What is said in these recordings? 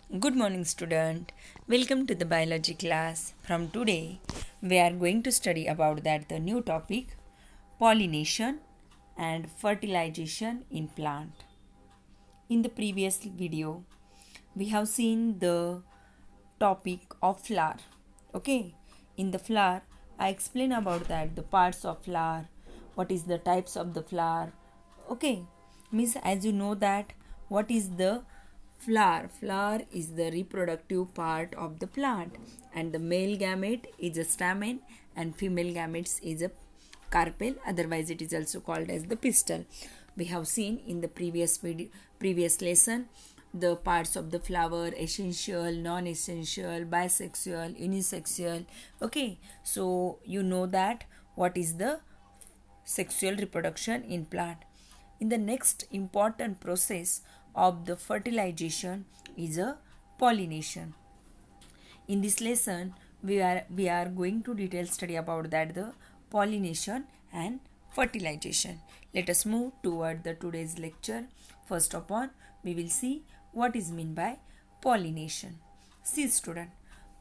Good morning, student. Welcome to the biology class. From today, we are going to study about the new topic pollination and fertilization in plant. In the previous video, we have seen the topic of flower. Okay, in the flower, I explain about the parts of flower, what is the types of the flower. Okay, means as you know that what is the flower is the reproductive part of the plant, and the male gamete is a stamen and female gametes is a carpel, otherwise it is also called as the pistil. We have seen in the previous lesson the parts of the flower: essential, non-essential, bisexual, unisexual. Okay, so you know that what is the sexual reproduction in plant. In the next important process of the fertilization is a pollination. In this lesson, we are going to detail study about the pollination and fertilization. Let us move toward the today's lecture. First of all, we will see what is meant by pollination. See student,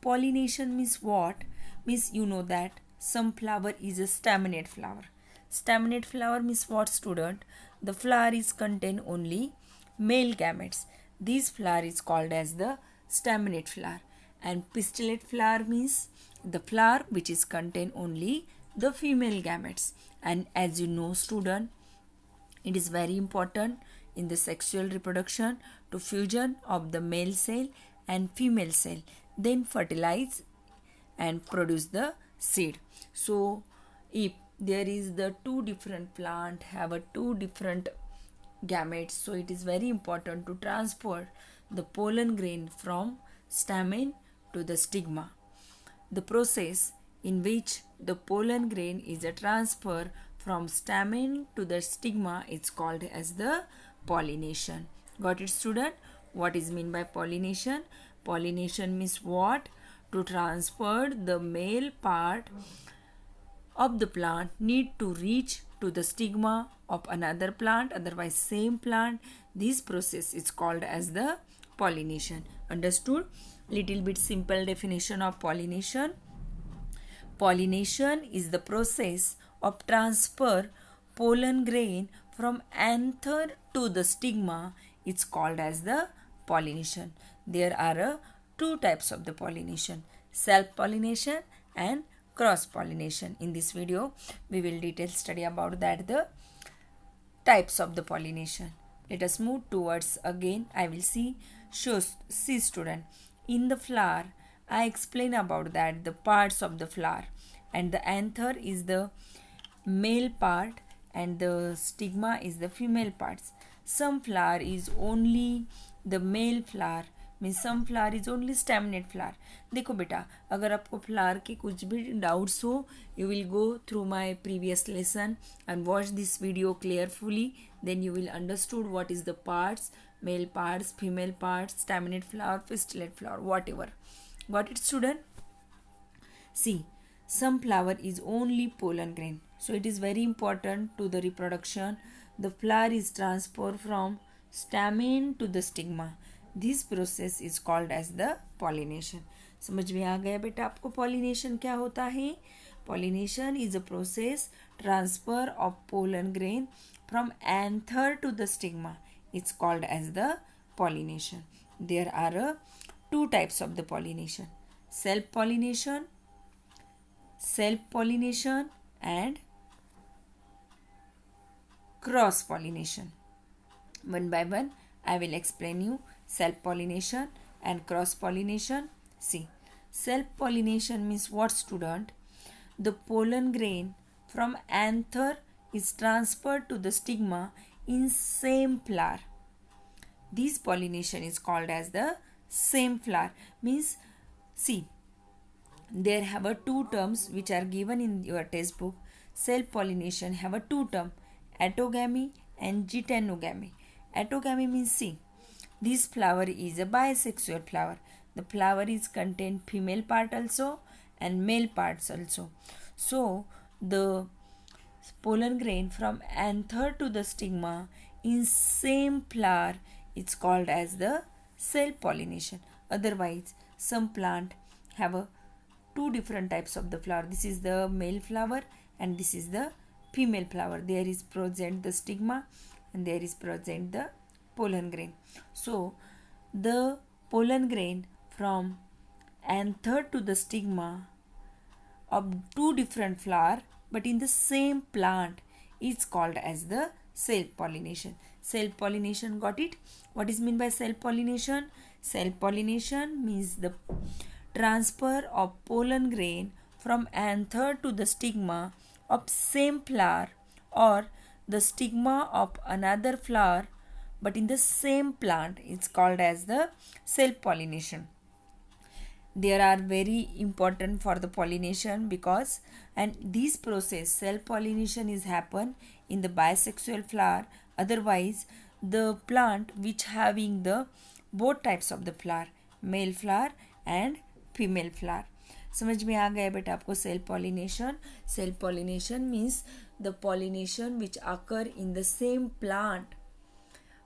pollination means what? Means you know that some flower is a staminate flower. Staminate flower means what student? The flower is contain only male gametes. This flower is called as the staminate flower. And pistillate flower means the flower which is contain only the female gametes. And as you know student, it is very important in the sexual reproduction to fusion of the male cell and female cell, then fertilize and produce the seed. So if there is the two different plant have a two different gametes, so it is very important to transport the pollen grain from stamen to the stigma. The process in which the pollen grain is a transfer from stamen to the stigma is called as the pollination. Got it student? What is mean by pollination? Pollination means what? To transfer the male part of the plant need to reach to the stigma of another plant, otherwise same plant. This process is called as the pollination. Understood? Little bit simple definition of pollination. Pollination is the process of transfer pollen grain from anther to the stigma. It's called as the pollination. There are two types of the pollination: self-pollination and cross-pollination. In this video, we will detail study about the types of the pollination. Let us move towards again. I will see student. In the flower, I explain about the parts of the flower, and the anther is the male part and the stigma is the female parts. Some flower is only the male flower, means some flower is only staminate flower. देखो बेटा, अगर आपको flower के कुछ भी doubts हो, you will go through my previous lesson and watch this video clearfully. Then you will understood what is the parts, male parts, female parts, staminate flower, pistillate flower, whatever. Got it student? See, some flower is only pollen grain, so it is very important to the reproduction. The flower is transferred from stamen to the stigma. This process is called as the pollination. समझ में आ गया बेटा आपको pollination क्या होता है? Pollination is a process transfer of pollen grain from anther to the stigma. It's called as the pollination. There are two types of the pollination: self-pollination and cross-pollination. One by one, I will explain you self-pollination and cross-pollination. See, self-pollination means what student? The pollen grain from anther is transferred to the stigma in same flower. This pollination is called as the same flower. Means, see, there have two terms which are given in your textbook. Self-pollination have a two term: autogamy and geitonogamy. Autogamy means, see, this flower is a bisexual flower. The flower is contain female part also and male parts also. So the pollen grain from anther to the stigma in same flower is called as the self pollination. Otherwise, some plant have a two different types of the flower. This is the male flower and this is the female flower. There is present the stigma and there is present the pollen grain. So the pollen grain from anther to the stigma of two different flower but in the same plant is called as the self pollination. Self pollination, got it? What is meant by self pollination? Self pollination means the transfer of pollen grain from anther to the stigma of same flower or the stigma of another flower but in the same plant is called as the self pollination. They are very important for the pollination because and this process self pollination is happen in the bisexual flower. Otherwise the plant which having the both types of the flower, male flower and female flower. समझ में आ गया बेटा आपको self pollination? Self pollination means the pollination which occur in the same plant.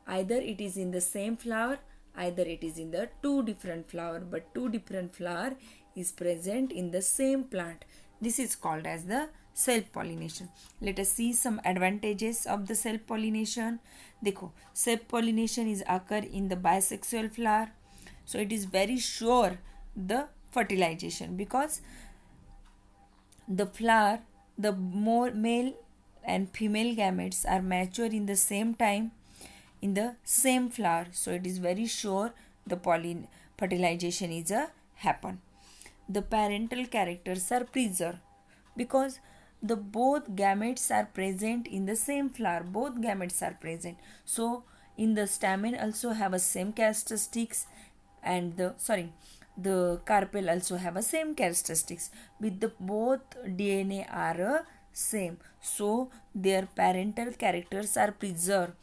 Either it is in the same flower, either it is in the two different flower, but two different flower is present in the same plant. This is called as the self pollination. Let us see some advantages of the self pollination. देखो, self pollination is occur in the bisexual flower, so it is very sure the fertilization because the flower, the more male and female gametes are mature in the same time in the same flower, so it is very sure the fertilization is a happen. The parental characters are preserved because the both gametes are present in the same flower. Both gametes are present, so in the stamen also have a same characteristics and the carpel also have a same characteristics with the both DNA are same, so their parental characters are preserved.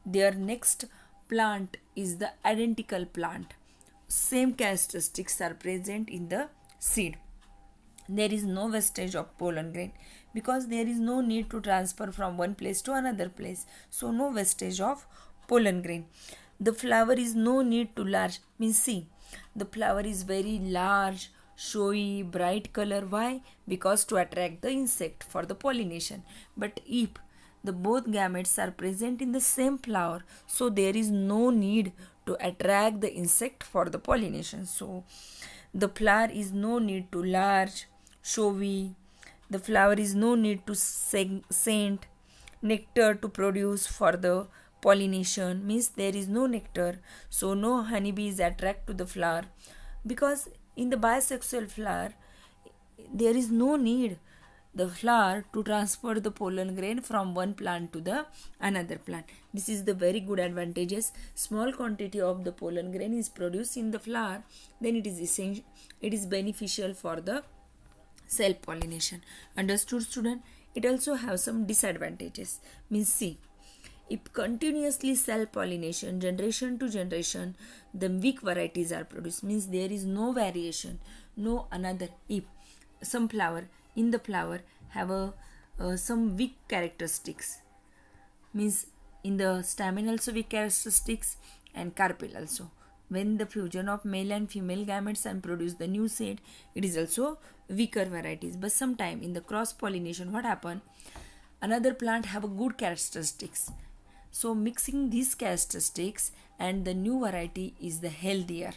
Their next plant is the identical plant. Same characteristics are present in the seed. There is no wastage of pollen grain because there is no need to transfer from one place to another place, so no wastage of pollen grain. The flower is no need to large, means see, the flower is very large, showy, bright color. Why? Because to attract the insect for the pollination. But if the both gametes are present in the same flower, so there is no need to attract the insect for the pollination. So the flower is no need to large, showy. The flower is no need to scent, nectar to produce for the pollination, means there is no nectar, so no honeybees attract to the flower because in the bisexual flower there is no need the flower to transfer the pollen grain from one plant to the another plant. This is the very good advantages. Small quantity of the pollen grain is produced in the flower, then it is essential, it is beneficial for the self pollination. Understood, student? It also have some disadvantages, means see, if continuously self pollination generation to generation, the weak varieties are produced, means there is no variation, no another. If some flower in the flower have some weak characteristics, means in the stamen also weak characteristics and carpel also. When the fusion of male and female gametes and produce the new seed, it is also weaker varieties. But sometime in the cross pollination, what happen? Another plant have a good characteristics. So mixing these characteristics and the new variety is the healthier.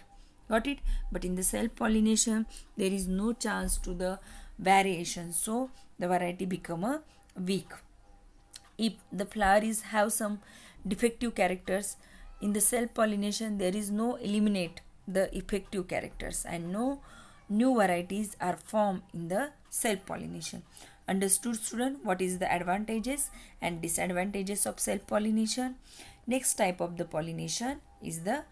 Got it? But in the self pollination, there is no chance to the variation, so the variety become a weak. If the flower is have some defective characters, in the self pollination there is no eliminate the effective characters and no new varieties are formed in the self pollination. Understood, student? What is the advantages and disadvantages of self pollination? Next type of the pollination is the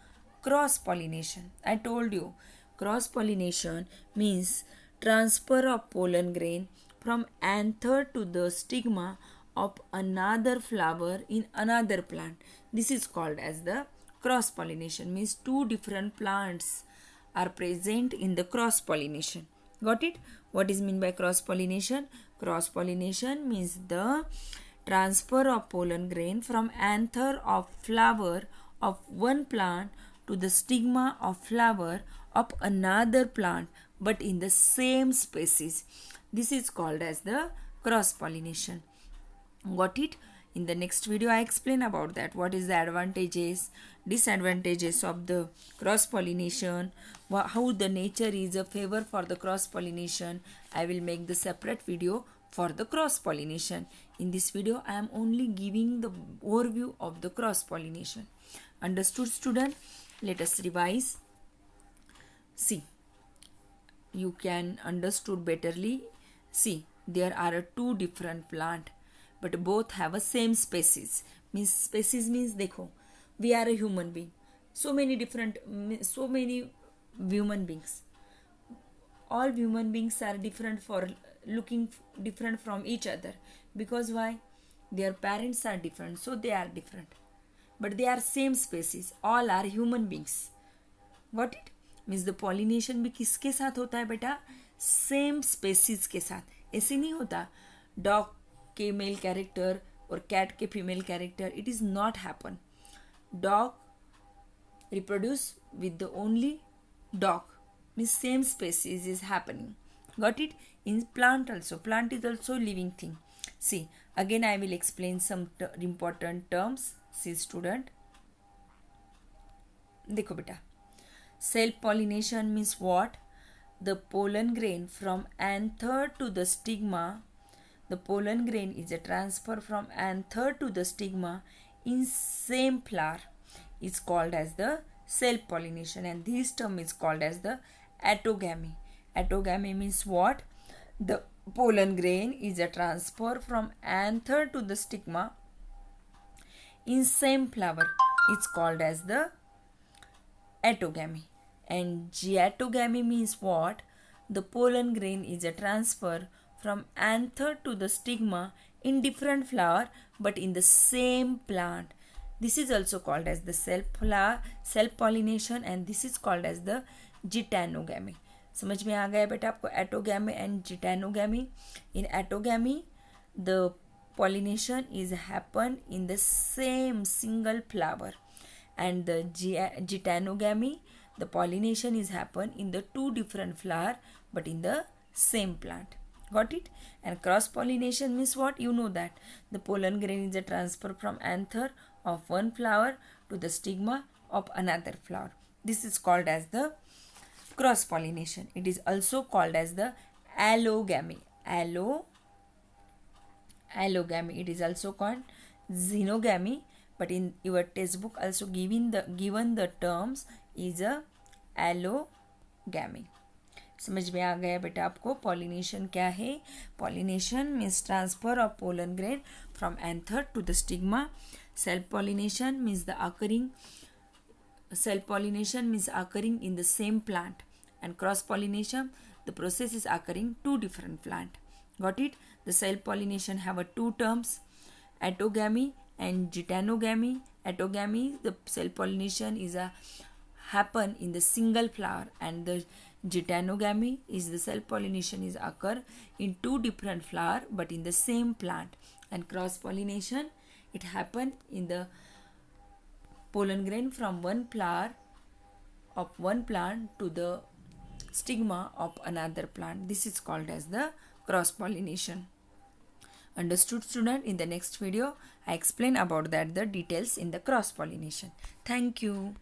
cross pollination. I told you cross pollination means transfer of pollen grain from anther to the stigma of another flower in another plant. This is called as the cross pollination, means two different plants are present in the cross pollination. Got it? What is meant by cross pollination? Cross pollination means the transfer of pollen grain from anther of flower of one plant to the stigma of flower of another plant but in the same species. This is called as the cross pollination. Got it? In the next video I explain about that. What is the advantages, disadvantages of the cross pollination, how the nature is a favor for the cross pollination. I will make the separate video for the cross pollination. In this video I am only giving the overview of the cross pollination. Understood, student? Let us revise. See, you can understood betterly. See, there are two different plant but both have a same species. Means species means देखो, we are a human being. So many human beings. All human beings are different for looking different from each other. Because why? Their parents are different, so they are different. But they are same species. All are human beings. Got it? Means the pollination भी किसके साथ होता है बेटा? Same species के साथ. ऐसे नहीं होता dog के मेल कैरेक्टर और कैट के female character. It is not happen. Dog reproduce with the only dog. Means same species is happening. Got it? In plant also. Plant is also living thing. See, again I will explain some important terms. See student. देखो बेटा. Self-pollination means what? The pollen grain from anther to the stigma. The pollen grain is a transfer from anther to the stigma in same flower. Is called as the self-pollination, and this term is called as the autogamy. Autogamy means what? The pollen grain is a transfer from anther to the stigma in same flower. It's called as the autogamy. And diatogamy means what? The pollen grain is a transfer from anther to the stigma in different flower but in the same plant. This is also called as the self-pollination, and this is called as the geitonogamy. समझ में आ गया बेटा आपको autogamy and geitonogamy? In autogamy, the pollination is happen in the same single flower, and the geitonogamy, the pollination is happen in the two different flower but in the same plant. Got it? And cross pollination means what? You know that the pollen grain is a transfer from anther of one flower to the stigma of another flower. This is called as the cross pollination. It is also called as the allogamy. Allogamy. It is also called xenogamy, but in your textbook also given the terms is a allogamy. समझ में आ गया बेटा आपको pollination क्या है? Pollination means transfer of pollen grain from anther to the stigma. Self pollination means the occurring in the same plant, and cross pollination, the process is occurring two different plant. Got it? The self pollination have a two terms, autogamy and geitonogamy. Autogamy, the self pollination is a happen in the single flower, and the geitonogamy is the self pollination is occur in two different flower but in the same plant. And cross pollination, it happen in the pollen grain from one flower of one plant to the stigma of another plant. This is called as the cross pollination. Understood, student? In the next video I explain about that the details in the cross pollination. Thank you.